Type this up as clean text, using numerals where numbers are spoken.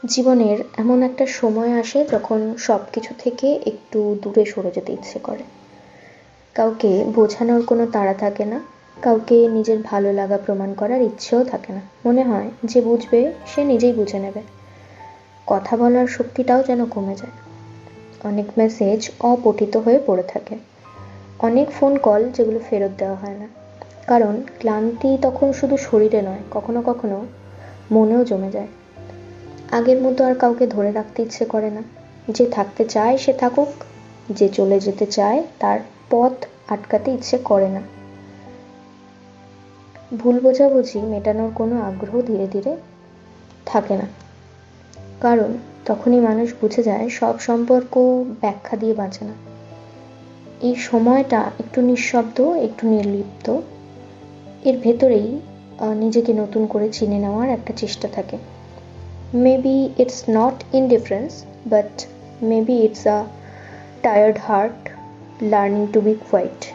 জীবনের এমন একটা সময় আসে যখন সব কিছু থেকে একটু দূরে সরে যেতে ইচ্ছে করে। কাউকে বোঝানোর কোনো তাড়া থাকে না, কাউকে নিজের ভালো লাগা প্রমাণ করার ইচ্ছেও থাকে না। মনে হয় যে বুঝবে সে নিজেই বুঝে নেবে। কথা বলার শক্তিটাও যেন কমে যায়। অনেক মেসেজ অপঠিত হয়ে পড়ে থাকে, অনেক ফোন কল যেগুলো ফেরত দেওয়া হয় না। কারণ ক্লান্তি তখন শুধু শরীরে নয়, কখনো কখনো মনেও জমে যায়। আগের মতো আর কাউকে ধরে রাখতে ইচ্ছে করে না। যে থাকতে চায় সে থাকুক, যে চলে যেতে চায় তার পথ আটকাতে ইচ্ছে করে না। ভুল বোঝাবুঝি মেটানোর কোনো আগ্রহ ধীরে ধীরে থাকে না। কারণ তখনই মানুষ বুঝে যায় সব সম্পর্ক ব্যাখ্যা দিয়ে বাঁচে না। এই সময়টা একটু নিঃশব্দ, একটু নির্লিপ্ত, এর ভেতরেই নিজেকে নতুন করে চিনে নেওয়ার একটা চেষ্টা থাকে। Maybe it's not indifference, but maybe it's a tired heart learning to be quiet.